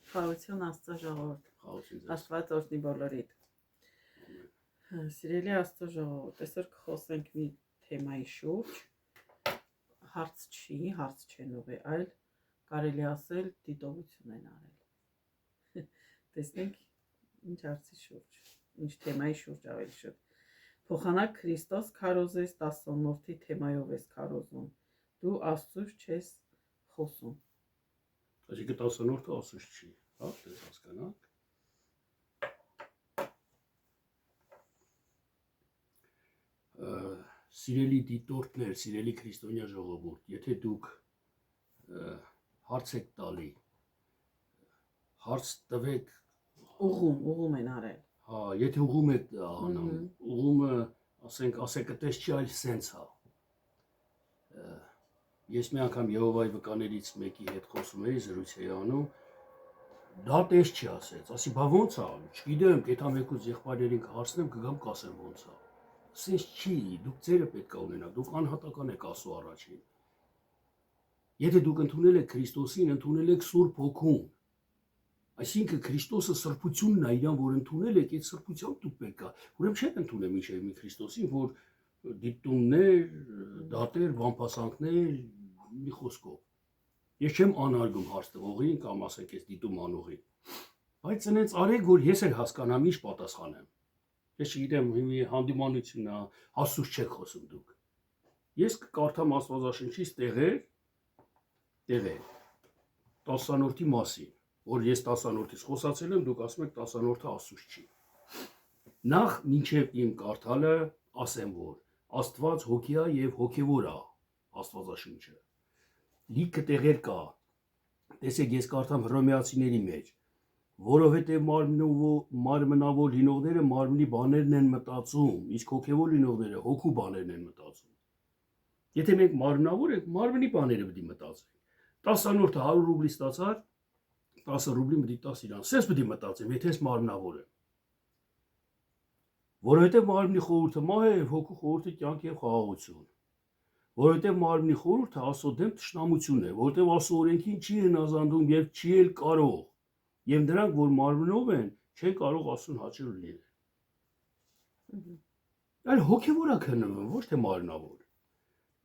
Խաղաղություն Աստծո ժողովուրդ։ Խաղաղություն ձեզ։ Աստված օրհնի բոլորիդ։ Սիրելի Աստծո ժողովուրդ, այսօր կխոսենք մի թեմայի շուրջ։ Հարց չեն ուղի, այլ կարելի ասել դիտողություն են արել։ Տեսնենք ինչ հարցի շուրջ, ինչ թեմայի շուրջ ավելի շուտ։ Փոխանակ Քրիստոս քարոզես 10-րդի թեմայով ես քարոզում։ Դու Աստծուց չես խոսում։ Այսինքն 10-րդը Աստծուց չի, հա, դες հասկանանք։ Սիրելի դիտորդներ, սիրելի քրիստոնյա ժողովուրդ, եթե դուք հարց եք տալի, հարց տվեք, ուղում են արել։ Հա, եթե ուղում եք անում, ուղումը, ասենք այդպես չի, այլ սենց հա։ Ես մի անգամ Եհովայի վկաներից մեկի հետ խոսում էի, զրույց էի անում, դա տես չի ասեց, ասի, բա ոնց է, չգիտեմ, կեթա մեկուց եղբայրերին կհարցնեմ, կգամ կասեմ ոնց է։ Սենց չի, դուք ձերը պետք է ունենաք, դուք անհատական եք ասու առաջին։ Եթե դուք ընդունել եք Քրիստոսին, ընդունել եք Սուրբ Հոգուն, այսինքն Քրիստոսը սրբությունն է իրան, որ ընդունել եք, այդ սրբությամբ դուք պետք է, ուրեմն չեք ընդունել մինչև մի Քրիստոսին, որ դիտումներ, դատեր, բամփասանքներ, մի խոսքով։ Ես չեմ անարգում հարց տվողին կամ ասենք ես դիտում անողին, բայց այնց արեք, որ ես էլ հասկանամ, ինչ պատասխանեմ։ Ես չգիտեմ, հանդիմանություն է, Աստծուց չեք խոսում դուք։ Ես կկարդամ Աստվածաշնչից տեղեր 10-րդի մասին, որ ես 10-րդից խոսացել եմ, դուք ասում եք 10-րդը Աստծուց չի։ Նախ մինչև իմ կարդալը ասեմ, որ Աստված հոգի է եւ հոգեվոր է Աստվածաշունչը։ Լիքը տեղեր կա։ Տեսեք, ես կարդամ Հռոմեացիների մեջ, որովհետև մարմնավոր լինողները մարմնի բաներն են մտածում, իսկ հոգևոր լինողները հոգու բաներն են մտածում։ Եթե մենք մարմնավոր ենք, մարմնի բաները պետք է մտածենք։ 10-րդը 100 ռուբլի ստացար, 10 ռուբլի մտի 10 իրան։ Սենց պետք է մտածեմ, եթե ես մարմնավոր եմ։ Որովհետև մարմնի խորհուրդը մահ է, հոգու խորհուրդը կյանք եւ խաղաղություն։ Որովհետև մարմնի խորհուրդը Աստծո դեմ թշնամություն է, որովհետև Աստծո օրենքին չի հնազանդում եւ չի էլ կարող։ Եվ նրանք, որ մարմնով են, չեն կարող Աստծուն հաճել լինել։ Այլ հոգևոր է քննվում, ոչ թե մարմնավոր։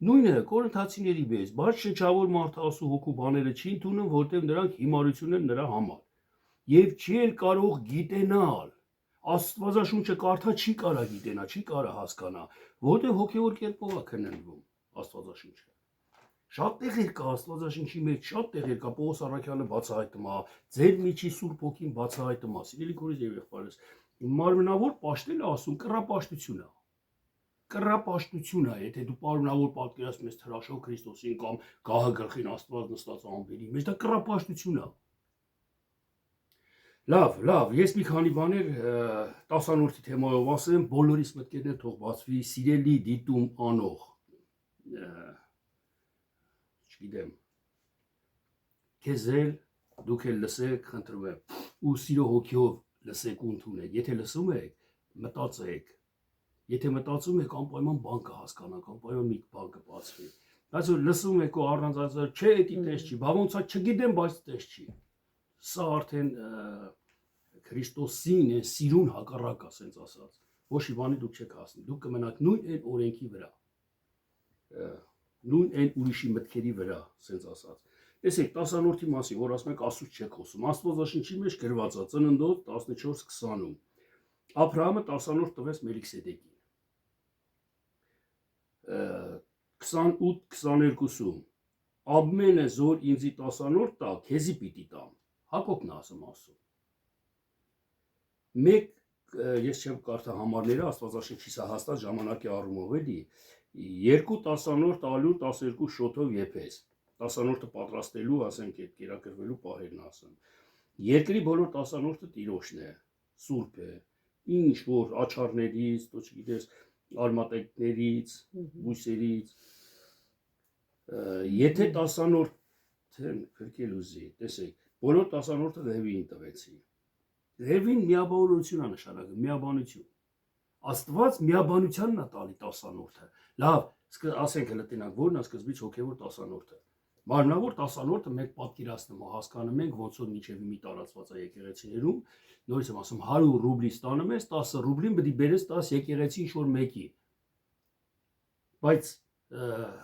Նույնը Կորինթացիների պես, բայց շնչավոր մարդը Աստծո հոգու բաները չի ընդունում, որովհետև նրանք հիմարություն են նրա համար։ Եվ չի էլ կարող գիտենալ։ Աստվածաշունչը կարդա չի կարա գիտենա, չի կարա հասկանա, որովհետև հոգևոր կերպով է քննվում Աստվածաշունչը։ Շատ տեղեր կա Աստվածաշնչի մեջ, շատ տեղեր կա, Պողոս առաքյալը բացահայտում է, ձեր միջի Սուրբ Հոգին բացահայտում է, սիրելի քույրեր եւ եղբայրներ, մարմնավոր պաշտելը ասում կռապաշտություն է։ Կռապաշտություն է, եթե դու մարմնավոր պատկերացնում ես թրաշով Քրիստոսին կամ գահը գլխին Աստված նստած ամբերի մեջ, դա կռապաշտություն է։ Լավ, ես մի քանի բաներ 10-րդի թեմայով ասեմ, բոլորիս մտքերն թող բացվի, սիրելի դիտում անող։ Չգիտեմ։ Քեզ էլ դուք էլ լսեք, խնդրում եմ, ու սիրո հոգիով լսեք ու ընդունեք։ Եթե լսում եք, մտածեք։ Եթե մտածում եք, անպայման բան կհասկանաք, անպայման մի բան կբացվի։ Բայց որ լսում եք ու առանձնացած, չէ, դա տես չի, բա ոնց է, չգիտեմ, բայց տես չի։ Սա արդեն Քրիստոսին է սիրուն հակառակ ասենց ասած։ Ոչ մի բանի դուք չեք հասնի։ Դուք կմնաք նույն այն օրենքի վրա։ Նույն այն ուրիշի մտքերի վրա, ասենց ասած։ Տեսեք, 10-րդի մասին, որ ասում եք Աստծուց չեք խոսում, Աստվածաշնչի մեջ գրված է Ծննդոց 14:20-ում։ Աբրահամը 10-րդ տվեց Մելքիսեդեկին։ 28:22-ում Ամենը զոր ինձի 10-րդ տա, քեզի պիտի տամ։ Հակոբն է ասում Աստծուն։ Մեկ ես չեմ կարդա համարները, Աստվածաշնչի սա հաստատ ժամանակի առումով էլի, 2 10-րդ ալու 12 շոթով եփես։ 10-րդը պատրաստելու, ասենք, այդ կերակրվելու պահերն ասեմ։ Երկրի բոլոր 10-րդը Տիրոջն է, Սուրբ է, ինչ որ աչառներից, դու չգիտես, արմատեկներից, բույսերից։ Եթե 10-րդն փրկել ուզի, տեսեք, բոլոր 10-րդը Լևիին տվեցի։ Լևին միաբանություն է նշանակում, միաբանություն։ Աստված միաբանությանն է տալի 10-րդը։ Լավ, ասենք հլտենանք, որն է սկզբից հոգևոր 10-րդը։ Մարմնավոր տասանորդը մենք պատկերացնում հասկանում ենք ոնց որ միջև մի տարածված է եկեղեցիներում, նորից եմ ասում 100 ռուբլի ստանում ես, 10 ռուբլին պետք է բերես 10 եկեղեցի ինչ-որ մեկի։ Բայց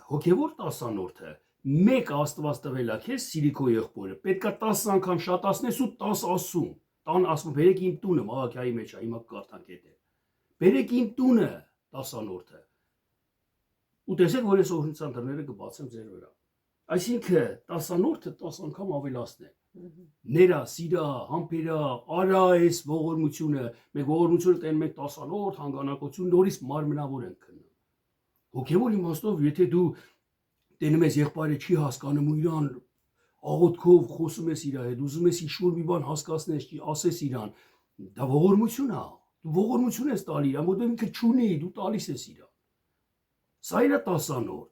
հոգևոր տասանորդը մեկ Աստված տվել է քեզ սիրիքո եղբորը, պետքա 10 անգամ շատացնես ու 10 ասում, տան ասում բերեք իմ տունը, Մաղաքիայի մեջ է, հիմա կարդանք էդ։ Բերեք իմ տունը տասանորդը։ Ու տեսեք, որ ես օրհնության դռները կբացեմ ձեր վրա։ Այսինքն տասանորդը 10 անգամ ավելացնե։ Ներա, սիրա, համբերա, արա այս ողորմությունը, մենք ողորմությունը տենում ենք տասանորդ, հանգանակություն, նորից մարմնավոր ենք քննում։ Հոգևոր իմաստով, եթե դու տենում ես եղբայրը չի հասկանում ու իրան աղոթքով խոսում ես իր հետ, ուզում ես ինչ-որ մի բան հասկացնես, ասես իրան, դա ողորմություն է։ Դու ողորմություն ես տալի իրան, որտեղ ինքը չունի, դու տալիս ես իրան։ Սա իր տասանորդ։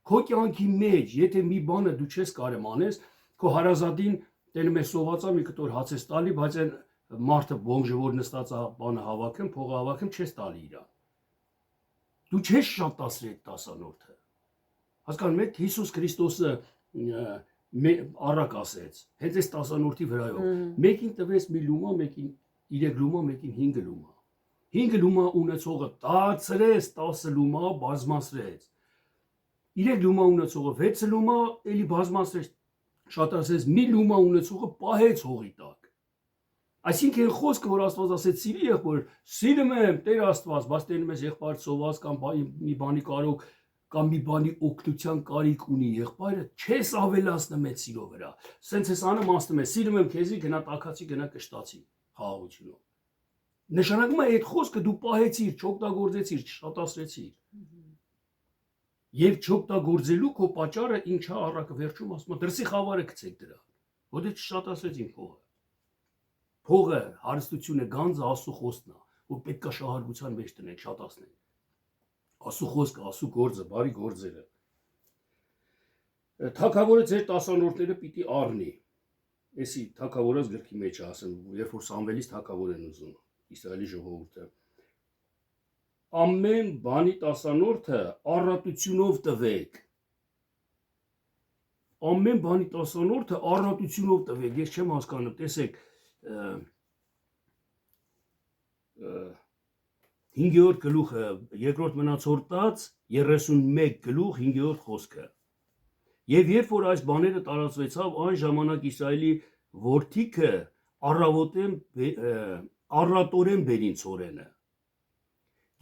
Քո կյանքի մեջ, եթե մի բանը դու չես կարեմ անես, քո հարազատին տենում ես սովածա մի կտոր հաց ես տալի, բայց այն մարդը բոմժը որ նստած է բանը հավաքում, փողը հավաքում չես տալի իրան։ Դու չես շատացրի այդ տասանորդը։ Հասկանում եք, Հիսուս Քրիստոսը առակ ասեց, հենց այս տասանորդի վրայով։ Մեկին տվեց մի լումա, մեկին 3 լումա, մեկին 5 լումա։ 5 լումա ունեցողը տացրեց 10 լումա, բազմացրեց։ 3 լումա ունեցողը 6 լումա, էլի բազմացրեց, շատացրեց, մի լումա ունեցողը պահեց հողի տակ։ Այսինքն խոսքը, որ Աստված ասեց սիրի եղբոր, սիրում եմ Տեր Աստված, բայց տենում ես եղբայր սոված կամ մի բանի կարոք կամ մի բանի օգնության կարիք ունի եղբայրը, չես ավելացնում այդ սիրո վրա։ Սենց ես անում ասում ես, սիրում եմ քեզի, գնա տաքացի, գնա կշտացի խաղաղությունով։ Նշանակում է այդ խոսքը դու պահեցիր, չօգտագործեցիր, չշատացրեցիր։ Եվ չօգտագործելու քո պատճառը ինչա առակը վերջում ասում է, դրսի խավարը գցեք դրա, որտեղ չշատացրեցին փողը։ Փողը, հարստությունը, գանձը Աստծո խոսքն է, որ պետք է շահարկության մեջ տնենք, շատացնենք։ Աստծո խոսքը, Աստծո գործը, բարի գործերը։ Թագավորը ձեր տասանորդները պիտի առնի։ Էսի թագավորած գրքի մեջ է ասում, երբ որ Սամվելից թագավոր են ուզում Իսրայելի ժողովուրդը։ Ամեն բանի տասանորդը առատությունով տվեք։ Ամեն բանի տասանորդը առատությունով տվեք։ Ես չեմ հասկանում, տեսեք, 5-րդ գլուխը, երկրորդ մնացորդած 31 գլուխ 5-րդ խոսքը։ Եվ երբ որ այս բաները տարածվեցավ, այն ժամանակ Իսրայելի որդիքը առատորեն բերին ցորենը։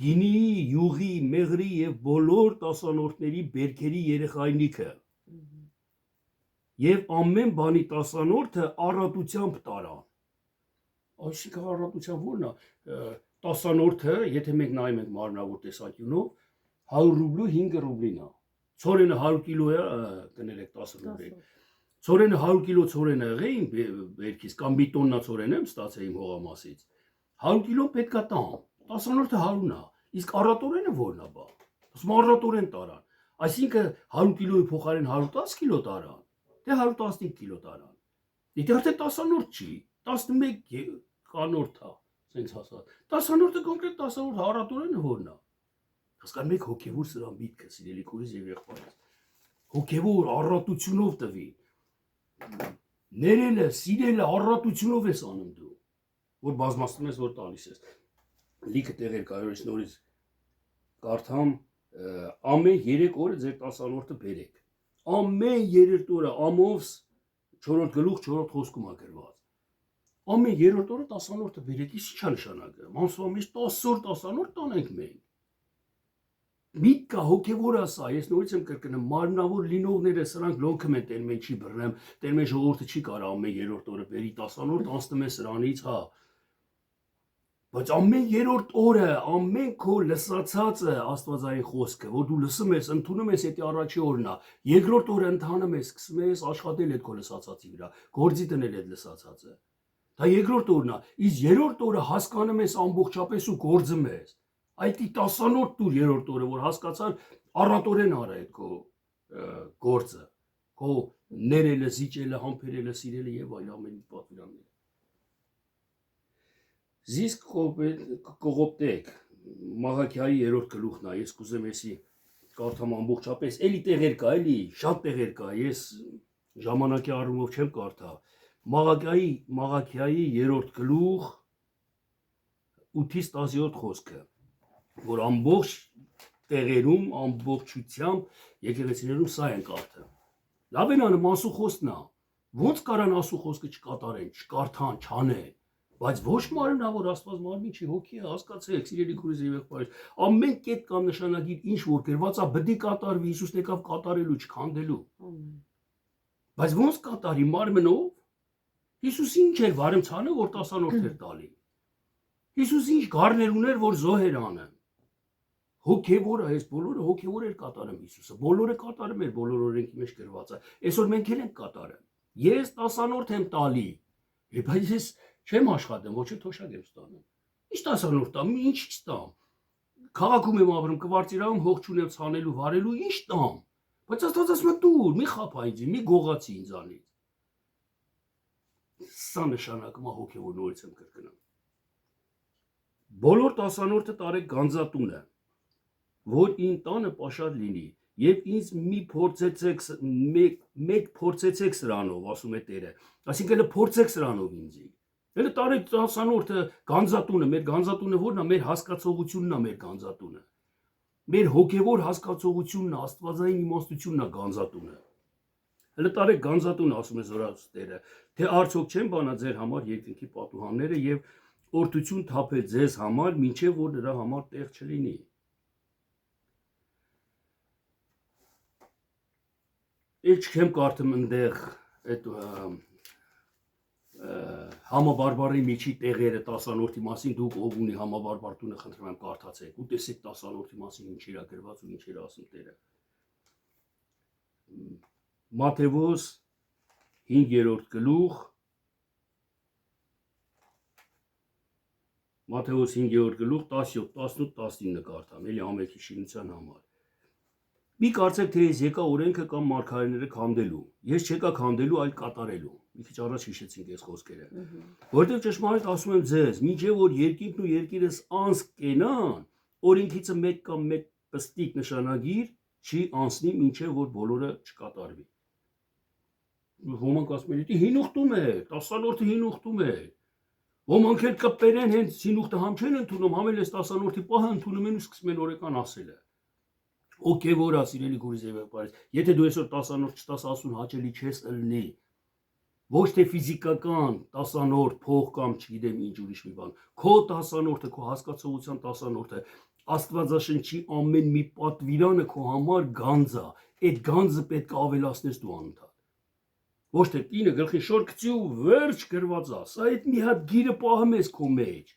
Գինի, յուղի, մեղրի եւ բոլոր տասանորդների բերքերի երեխայնիքը։ Եվ ամեն բանի տասանորդը առատությամբ տարան։ Այսինքն առատության ո՞րն է։ Տասանորդը, եթե մենք նայում ենք մարմնավոր տեսանկյունով, 100 ռուբլու 5 ռուբլին է։ Ցորենը 100 կիլո է, կներեք 10 ռուբլի։ Ցորենը 100 կիլո ցորեն եղե իմ բերքից կամ մի տոննա ցորեն եմ ստացել իմ հողամասից։ 100 կիլո պետքա տամ։ Տասանորդը 100-ն է։ Իսկ առատորենը ո՞րն է բա։ Ասում առատորեն տարան։ Այսինքն 100 կիլոյի փոխարեն 110 կիլո տարան։ Դե 115 կիլո տարան։ Դե արդեն տասանորդ չի, 11 կանորդ է, ասենց ասած։ Տասանորդը կոնկրետ տասանորդ առատորենը ո՞րն է։ Հասկանում եք հոգևոր սրա միտքը, սիրելի քույրեր եւ եղբայրներ։ Հոգևոր առատությունով տվի։ Ներելը, սիրելը առատությունով ես անում դու, որ բազմացնում ես, որ տալիս ես։ Լիքը տեղեր կարող ես նորից կարդամ, ամեն 3 օրը ձեր տասանորդը բերեք։ Ամեն 3 օրը Ամոս 4-րդ գլուխ 4-րդ խոսքում է գրված։ Ամեն 3-րդ օրը տասանորդը բերեք, ի՞նչ է նշանակում։ Ամսվա մեջ 10 օր տասանորդ տանենք մենք։ Միտքա հոգևոր է սա, ես նորից եմ կրկնում, մարմնավոր լինողները սրանք լոնքում են տերմեն չի բռնեմ, տերմեն ժողովուրդը չի կարող ամեն 3-րդ օրը բերի տասանորդ անցնում է սրանից, հա։ Բայց ամեն 3-րդ օրը, ամեն քո լսացածը Աստվածային խոսքը, որ դու լսում ես, ընդունում ես, դա առաջի օրն է, 2-րդ օրը ընթանում ես, սկսում ես աշխատել այդ քո լսացածի վրա, գործի դնել այդ լսացածը։ Դա 2-րդ օրն է, իսկ 3-րդ օրը հասկանում ես ամբողջապես ու գործում ես։ Այդ տասանորդ տուր 3-րդ օրը, որ հասկացար առատորեն արա այդ քո գործը, քո ներելը, զիջելը, համբերելը, սիրելը եւ այլ ամեն պատվիրանները։ Զիսկ կողոպտեք, Մաղաքիայի 3-րդ գլուխն է, ես կուզեմ էսի կարդամ ամբողջապես, էլի տեղեր կա, էլի շատ տեղեր կա, ես ժամանակի առումով չեմ կարդա։ Մաղաքիայի 3-րդ գլուխ 8-ից 10-րդ խոսքը, որ ամբողջ տեղերում, ամբողջությամբ եկեղեցիներում սա են կարդը։ Լավ են անում ասուխոսն է, ոնց կարան ասուխոսքը չկատարեն, չկարդան, չանեն, բայց ոչ մարմնավոր Աստված մարմին չի, հոգի է, հասկացեք, սիրելի քույրեր եւ եղբայրներ, ամեն կետ կամ նշանագիր ինչ որ կերված է, բդի կատարվի, Հիսուսն եկավ կատարելու, չքանդելու։ Բայց ոնց կատարի մարմնով։ Հիսուսը ինչ էր վարեմցանը, որ 10-րդ էր տալի։ Հիսուսը ինչ գառներ ուներ, որ զոհեր անը։ Հոգևոր է, այս բոլորը հոգևոր էր կատարում Հիսուսը։ Բոլորը կատարում էր, բոլոր օրենքի մեջ գրված է։ Այսօր մենք էլ ենք կատարում։ Ես 10-րդ եմ տալի։ Բայց ես չեմ աշխատում, ոչ էլ թոշակ եմ ստանում։ Ինչ 10-րդ տամ, ինչ ստամ։ Քաղաքում եմ ապրում, կվարտիրայում հող չունեմ ցանելու, վարելու, ինչ տամ։ Բայց Աստված ասում է՝ «Տուր, մի խափա ինձ, մի գողացի ինձանից»։ Սա նշանակում է հոգևոր նորից եմ կրկնում։ Բոլոր 10-րդը տարեք գանձատունը, որ ին տանը պաշար լինի, եւ ինձ մեկ փորձեցեք սրանով, ասում է Տերը, այսինքն փորձեք սրանով ինձի։ Հələ տարեք 10-րդը գանձատունը, մեր գանձատունը ո՞րն է, մեր հասկացողությունն է մեր գանձատունը։ Մեր հոգևոր հասկացողությունն է, աստվածային իմաստությունն է գանձատունը։ Հələ տարեք գանձատունը, ասում է Զորացու Տերը, թե արդյոք չեն բանա ձեր համար երկնքի պատուհանները եւ օրդություն թափել ձեզ համար, մինչեւ որ նրա համար տեղ չլինի։ Էլ չեմ կարդում ընդեղ այդ համաբարբարի միջի տեղերը 10-րդի մասին, դուք ով ունի համաբարբար տունը, խնդրում եմ կարդացեք ու տեսեք 10-րդի մասին ինչ էր գրված ու ինչ էր ասում Տերը։ Մատթեոս 5-րդ գլուխ Մատթեոս 5-րդ գլուխ 17, 18, 19 կարդամ, էլի ամենքի շինության համար։ Մի կարծեք, թե ես եկա օրենքը կամ մարգարեները քանդելու։ Ես չեկա քանդելու, այլ կատարելու։ Մի քիչ առաջ հիշեցինք այս խոսքերը։ Որտեղ ճշմարիտ ասում եմ ձեզ, մինչև որ երկինքն ու երկիրս անց կենան, օրենքիցը մեկ կամ մեկ պստիկ նշանագիր չի անցնի, մինչև որ բոլորը չկատարվի։ Ոմանք ասում են, դի հին ուխտում է, 10-րդը հին ուխտում է։ Ոմանք էլ կպերեն հենց հին ուխտը համ չեն ընդունում, համ էլ այս 10-րդի պահը ընդունում են ու սկսում են օրեկան ասելը։ Հոգևոր է, սիրելի քույրեր եւ եղբայրներ, եթե դու այսօր 10-րդ չտաս, ասուն հաճելի չես ըլնի։ Ոչ թե ֆիզիկական 10-րդ փող կամ չգիտեմ ինչ ուրիշ մի բան։ Քո 10-րդը, քո հասկացողության 10-րդը, Աստվածաշնչի ամեն մի պատվիրանը քո համար գանձ է։ Այդ գանձը պետք է ավելացնես դու անընդհատ։ Ոչ թե ինը գլխի շոր գցի ու վերջ գրված է։ Սա այդ մի հատ գիրը պահում ես քո մեջ։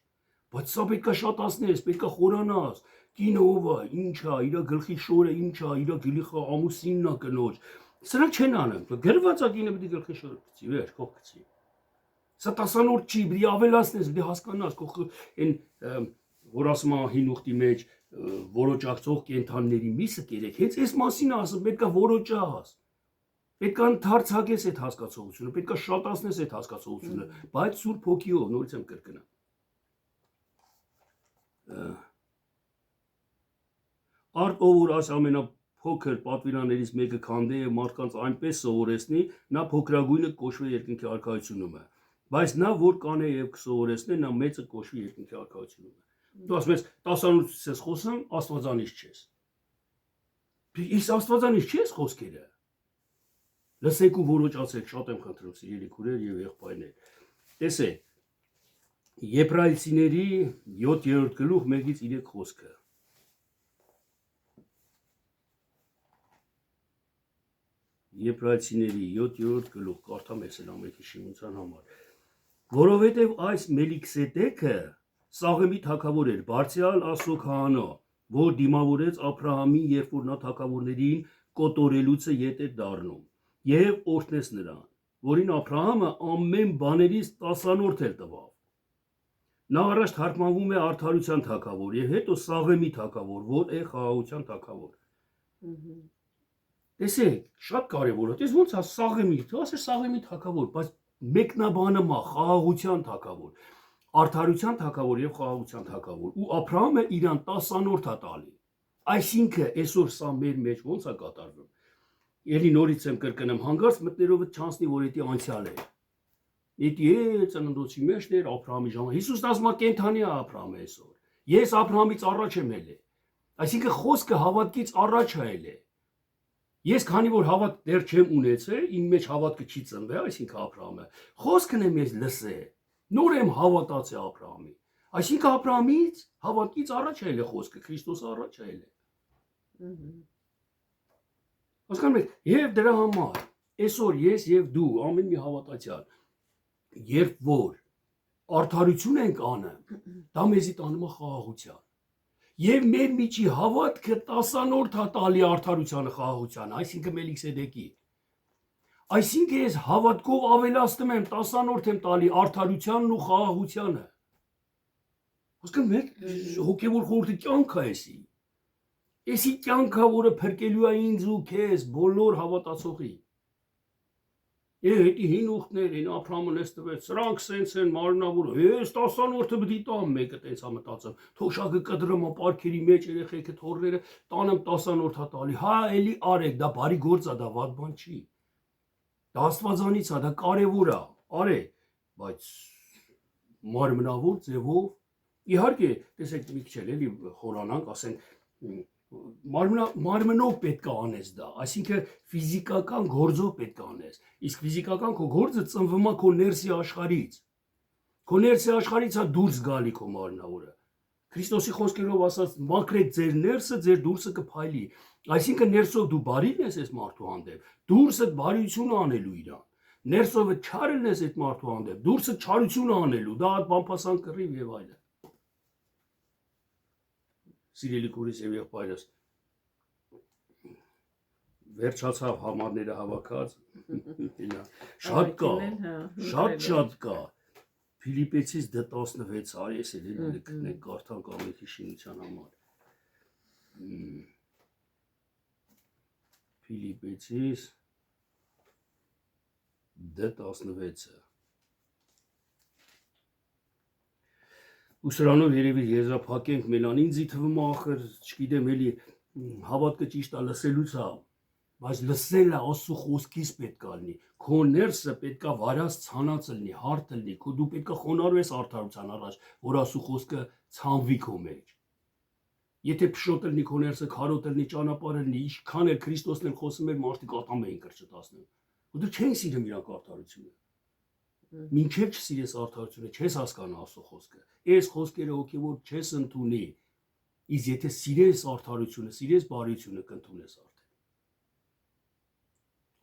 Բայց սա պետք է շատացնես, պետք է խորանաս։ Կինը ով է, ինչ է, իր գլխի շորը ինչ է, իր գլխի ամուսինն է կնոջ։ Սրանք չեն անում։ Գրված է կինը պիտի գլխի շորը գցի, վերջ, քո գցի։ Սա 10-րդ չի, պիտի ավելացնես, պիտի հասկանաս, քո այն որ ասում է հին ուխտի մեջ որոջակցող կենթանիների միսը կերեք, հենց այս մասին է ասում, պետք է որոջաս։ Պետք է ընդարձակես այդ հասկացողությունը, պետք է շատացնես այդ հասկացողությունը, բայց Սուրբ Հոգիով, նորից եմ կրկնում։ Արդ ով որ այս ամենափոքր պատվիրաններից մեկը քանդի եւ մարդկանց այնպես սովորեցնի, նա փոքրագույնը կոչվի երկնքի արքայությունում է, բայց նա որ կանե եւ կսովորեցնի, նա մեծը կոչվի երկնքի արքայությունում է։ Դու ասում ես 10-րդից ես խոսում, աստվածանից չես։ Իսկ աստվածանից չես խոսքերը։ Լսեք ու որոջացեք, շատ եմ խնդրում, սիրելի քույրեր եւ եղբայրներ։ Տեսեք, Եբրայեցիների 7-րդ գլուխ 1-ից 3 խոսքը։ Եբրայեցիների 7-րդ գլուխ, կարդամ ես էլ ամենքի շինության համար։ Որովհետև այս Մելիքսեդեքը Սաղեմի թագավոր էր, բարձրալ Աստծո քահանա, որ դիմավորեց Աբրահամին, երբ որ նա թագավորներին կոտորելուց ետ էր դառնում, եւ օրհնեց նրան, որին Աբրահամը ամեն բաներից 10-րդ էր տվավ։ Նա առաջ թարգմանվում է արդարության թագավոր եւ հետո Սաղեմի թագավոր, որ է խաղաղության թագավոր։ Տեսեք, շատ կարևոր է։ Դες ոնց է Սաղեմի, դու ասես Սաղեմի թագավոր, բայց մեկնաբանը մա խաղաղության թագավոր, արդարության թագավոր եւ խաղաղության թագավոր։ Ու Աբրահամը իրան 10-րդ է տալի։ Այսինքն այսօր սա մեր մեջ ո՞նց է կատարվում։ Էլի նորից եմ կրկնեմ, հանգարց մտներով չանցնի, որ դա անցյալ է։ Դա ծննդոցի մեջն էր Աբրահամի ժամանակ։ Հիսուսն ասում է կենթանի է Աբրահամը այսօր։ Ես Աբրահամից առաջ եմ ելել։ Այսինքն խոսքը հավատքից առաջ է ելել։ Ես քանի որ հավատ դեռ չեմ ունեցել, իմ մեջ հավատքը չի ծնվել, այսինքն Աբրահամը։ Խոսքն եմ ես լսել։ Նոր եմ հավատացել Աբրահամի։ Այսինքն Աբրահամից հավատքից առաջ է ելել խոսքը, Քրիստոսը առաջ է ելել։ Հասկանում եք, եւ դրա համար այսօր ես եւ դու ամեն մի հավատացյալ, երբ որ արդարություն ենք անում, դա մեզի տանում է խաղաղության։ Եվ մեր միջի հավատքը 10-րդ է տալի արդարությանը խաղաղությանը, այսինքն Մելքիսեդեկի։ Այսինքն ես հավատքով ավելացնում եմ 10-րդ եմ տալի արդարությանն ու խաղաղությանը։ Հասկանում եք, հոգևոր խորհուրդի կյանք է էսի։ Էսի կյանքը, որը փրկելու է ինձ ու քեզ, բոլոր հավատացողի։ Էդի հին ուխտներ, այն Աբրահամը նես տվեց, սրանք սենց են մարմնավոր, ես 10-րդը պիտի տամ, մեկը տենց է մտածում, թոշակը կտրում, պարքերի մեջ երեխեքը թորները, տանեմ 10-րդը տալի, հա, էլի արեք, դա բարի գործ է, դա վատ բան չի։ Դա աստվածանից է, դա կարևոր է, արեք, բայց մարմնավոր ձևով, իհարկե, տեսեք մի քիչ էլի խորանանք, ասենք մարմնով պետք է անես դա, այսինքն ֆիզիկական գործով պետք է անես, իսկ ֆիզիկական քո գործը ծնվում է քո ներսի աշխարհից։ Քո ներսի աշխարհից է դուրս գալի քո մարմնավորը։ Քրիստոսի խոսքերով ասած, մաքրեք ձեր ներսը, ձեր դուրսը կփայլի։ Այսինքն ներսով դու բարին ես այս մարդու հանդեպ, դուրսը բարություն անելու իրան։ Ներսովը չարն ես այդ մարդու հանդեպ, դուրսը չարություն անելու, դա բամփասան կռիվ եւ այլն։ Սիրելի քուրիս եւ եղբայրս, վերջացավ համարները հավաքած, շատ կա, Փիլիպեցիս D16 արի, ես էլ լքնենք կարդանք ամենքի շինության համար, Փիլիպեցիս D16-ը, ու սրանով երևի եզրափակենք մենան, ինձի թվում ախր, չգիտեմ էլի, հավատքը ճիշտ է լսելուց է, բայց լսելը Աստծո խոսքից պետք է լինի, քո ներսը պետք է վարած ցանած լինի, հարթ լինի, դու պետք է խոնարհվես արդարության առաջ, որ Աստծո խոսքը ցանվի քո մեջ։ Եթե փշոտ լինի քո ներսը, քարոտ լինի, ճանապարհը լինի, ինչքան էլ Քրիստոսն էլ խոսում էր, մարդիկ ատամ էին կրճտացնում։ Ու դու չեն սիրում իրանք արդարությունը։ Մինչև չսիրես արդարությունը, չես հասկանա Աստծո խոսքը։ Այս խոսքերը հոգևոր չես ընդունի։ Իսկ եթե սիրես արդարությունը, սիրես բարությունը, կընդունես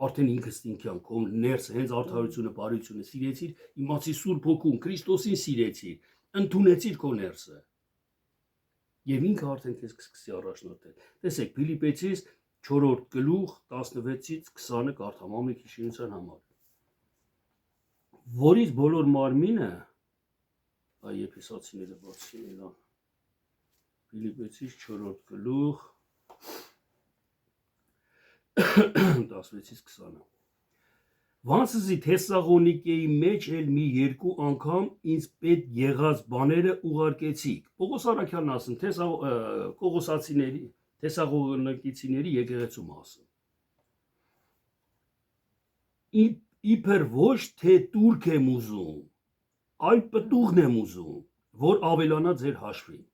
արդեն ինքս ինքյան քո ներսը հենց արդարությունը, բարությունը սիրեցիր, իմացի Սուրբ Հոգուն, Քրիստոսին սիրեցիր, ընդունեցիր քո ներսը։ Եվ ինքը արդեն քեզ կսկսի առաջնորդել։ Տեսեք, Փիլիպեցիս 4-րդ գլուխ 16-ից 20-ը կարդամ ամենքի շինության համար։ Որից բոլոր մարմինը, այ Եփեսացիները բացին էլ, Փիլիպեցիս 4-րդ գլուխ 16-ից 20-ը։ Վանցզի Թեսաղոնիկեի մեջ էլ մի երկու անգամ ինձ պետք եղած բաները ուղարկեցիք։ Պողոս Արաքյանն ասում, Կողոսացիների, Թեսաղոնիկիցիների եկեղեցու մասը։ Իբր ոչ թե տուրք եմ ուզում, այլ պտուղն եմ ուզում, որ ավելանա ձեր հաշվին։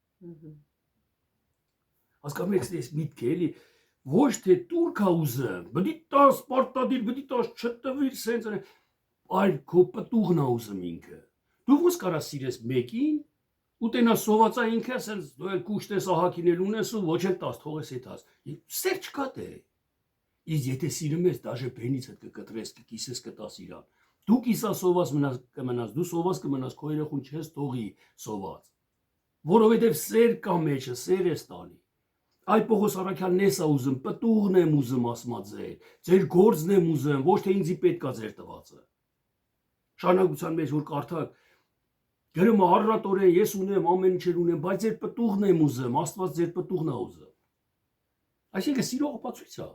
Հասկանում եք, այս միտքը էլի, ոչ թե տուրք է ուզում, բդի տաս պարտադիր, բդի տաս չտվիր սենց, այլ քո պտուղն է ուզում ինքը։ Դու ո՞նց կարաս սիրես մեկին, ու տենա սոված է ինքը, սենց դու էլ կուշտես ահագին էլ ունես ու ոչ էլ տաս, թողես հետաս։ Սեր չկա դե։ Իսկ եթե սիրում ես, դաժե բենից հետ կկտրես, կկիսես կտաս իրան։ Դու կիսա սոված կմնաս, դու սոված կմնաս, քո երեխուն չես թողի սոված։ Որովհետև սեր կա մեջը, սեր ես տալի։ Այ Պողոս Արաքյանն էս է ուզում, պտուղն եմ ուզում ասմա ձեր գործն եմ ուզում, ոչ թե ինձի պետք է ձեր տվածը։ Շարունակության մեջ որ կարդակ, գրում է առատորեն ես ունեմ, ամեն ինչ ունեմ, բայց ձեր պտուղն եմ ուզում, Աստված ձեր պտուղն է ուզում։ Այսինքն սիրո ապացույց է։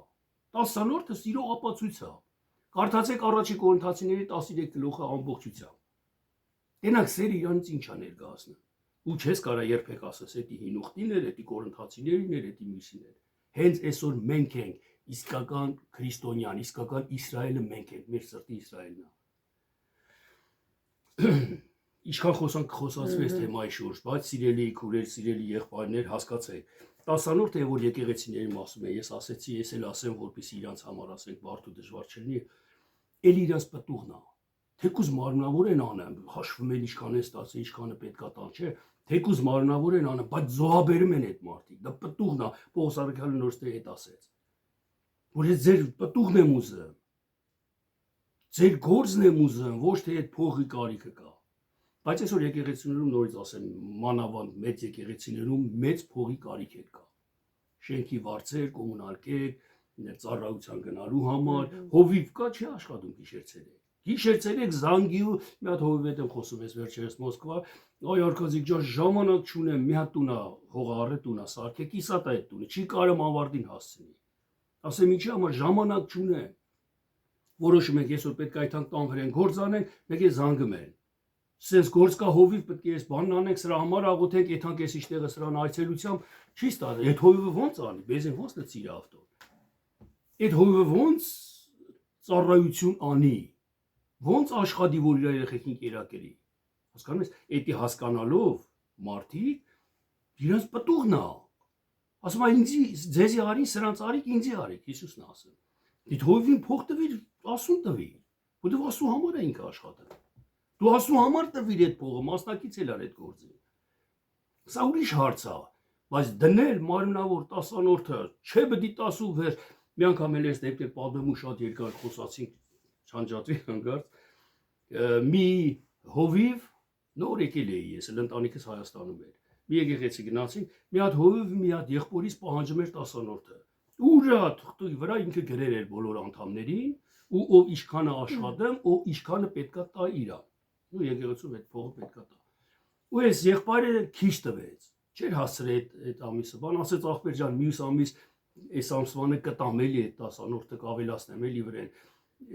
10-րդը սիրո ապացույց է։ Կարդացեք առաջի Կորինթացիների 13 գլուխը ամբողջությամբ։ Տենակ սերը իրանից ինչ է ներկայացնում։ Ու չես կարա երբեք ասես, էդի հին ուխտիներ, էդի կորինթացիներիներ, էդի մյուսիներ։ Հենց այսօր մենք ենք իսկական քրիստոնյան, իսկական Իսրայելը մենք ենք, մեր սրտի Իսրայելն է։ Ինչքան խոսացվի այս թեմայի շուրջ, բայց սիրելի քուրեր, սիրելի եղբայրներ, հասկացեք, 10-րդ է որ եկեղեցիների մասում է, ես ասեցի, ես էլ ասեմ, որպեսզի իրանց համար ասենք բարդ ու դժվար չլինի, էլ իրանց պտուղն է։ Թեկուզ մարմնավոր են անեն, հաշվում են ինչքան են ստացել, ինչքանը պետքա տան, չէ, թեկուզ մարմնավոր են անեն, բայց զոհաբերում են այդ մարդիկ, դա պտուղն է, Պողոս առաքյալը նորստե հետ ասեց, որ ես ձեր պտուղն եմ ուզում, ձեր գործն եմ ուզում, ոչ թե այդ փողի կարիքը կա։ Բայց այսօր եկեղեցիներում նորից ասեմ, մանավանդ մեծ եկեղեցիներում մեծ փողի կարիք կա։ Շենքի վարձեր, կոմունալ կետ, ծառայության գնալու համար, հովիվ կա, չի աշխատում գիշեր-ցերեկ։ Գիշեր-ցերեկ զանգի ու մի հատ հովիվ հետ եմ խոսում ես վերջերս Մոսկվա, այ Արկադիկ ջան, ժամանակ չունեմ, մի հատ տունա հողառե տունա սարքե, կիսատ այդ տունը, չի կարում ավարտին հասցնի։ Ասեմ ինչի համար ժամանակ չունեմ։ Որոշում ենք այսօր պետք է այդքան տան վրան գործ անենք, մեկ է զանգում են։ Սենց գործ կա հովիվ պետք է այս բանն անենք, սրա համար աղոթենք, այդքան կես իջտեղը սրան այցելությամբ չի ստացի։ Այդ հովիվը ո՞նց անի, բեզին ո՞նց լցիր ավտո։ Այդ հովիվը ո՞նց ծառայություն անի, ո՞նց աշխատի, որ իր երեխեքին կերակերի։ Հասկանում ես, էդի հասկանալով մարդիկ իրենց պտուղն է։ Ասում է ինձի ձեզի արի, սրանց արիք, ինձի արիք, Հիսուսն ասում։ Դիդ հովիվին փող տվիր, ասուն տվիր, որտեղ ասու համար է ինքը աշխատում։ Դու ասու համար տվիր այդ փողը, մասնակից էլ ար այդ գործին։ Սա ուրիշ հարց է, բայց դնել մարմնավոր 10-րդը, չէ բդի 16 մի անգամ էլ ես դեպքեր պատմում ու շատ երկար խոսացինք, չանջատվի հանգարց, մի հովիվ նոր եկել էի ես, էլ ընտանիքս Հայաստանում էր, մի եկեղեցի գնացինք, մի հատ հովիվ մի հատ եղբորից պահանջում էր 10-րդը, ուրա թղթի վրա ինքը գրել էր բոլոր անդամներին, ու ով ինչքանը աշխատեմ, ով ինչքանը պետքա տա իրան, ու եկեղեցում այդ փողը պետքա տա։ Ու այս եղբայրը քիչ տվեց, չէր հասցրել այդ ամիսը, բան ասեց ախպեր ջան, մյուս ամիս այս ամսվանը կտամ էլի այդ 10-րդը կավելացնեմ էլի վրան,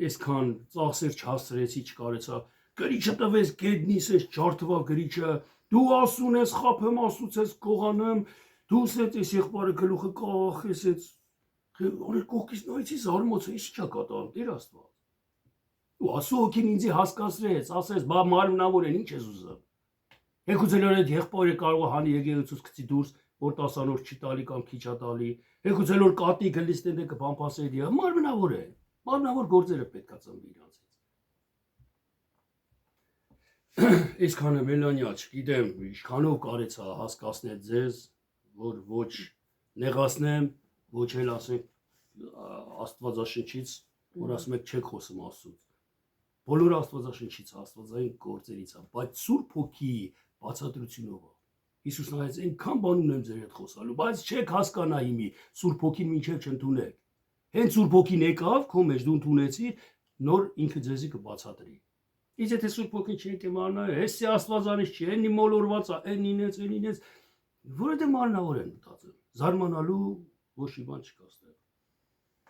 այսքան ծախսեր չհասցրեցի, չկարեցա, գրիչը տվեց գետնիս էս ջարդվա գրիչը, դու ասուն ես խափեմ, ասուց ես կողանեմ, դու սենց այս եղբայրը գլուխը կախ ես էս օրեր կողքից նայեցի զարմացա, ինչ չա կատարում, Տեր Աստված։ Ու ասու հոգին ինձի հասկացրեց, ասես, բա մարմնավոր են, ինչ ես ուզում։ Եկուցել որ այդ եղբայրը կարող է հանի եկեղեցուց գցի դուրս, որ 10-րդ չի տալի կամ քիչ է տալի։ Եկուցել որ կատի գլից տենդը կբամփասի դի, մարմնավոր է։ Մարմնավոր գործերը պետքա ծնվի իրանցից։ Այսքանը Մելանիա, չգիտեմ, ինչքանով կարեցա հասկացնել ձեզ, որ ոչ նեղացնեմ, ոչ էլ ասենք Աստվածաշնչից, որ ասում եք չեք խոսում Աստծուց։ Բոլոր Աստվածաշնչից, աստվածային գործերից է, բայց Սուրբ Հոգի բացատրությունով է։ Հիսուսն ասաց, այնքան բան ունեմ ձեր հետ խոսալու, բայց չեք հասկանա հիմի, Սուրբ Հոգին մինչև չընդունեք։ Հենց Սուրբ Հոգին եկավ, քո մեջ դու ընդունեցիր, նոր ինքը ձեզի կբացատրի։ Իսկ եթե Սուրբ Հոգին չի եկե մարմնա, հեսի Աստվածանից չի, այնի մոլորված է, այն ինեց, որովհետև մարմնավոր են մտածում։ Զարմանալու ոչ մի բան չկա ստեղ։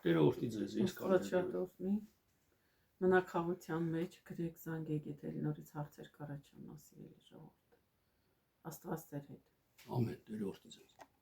Տերը օրհնի ձեզ, ես կանեմ։ Մնաք խաղության մեջ, գրեք զանգեք, եթե նորից հարցեր կարաչանա, սիրելի ժողովուրդ։ Աստված ձեր հետ։ Ամեն, Տերը օրհնի ձեզ։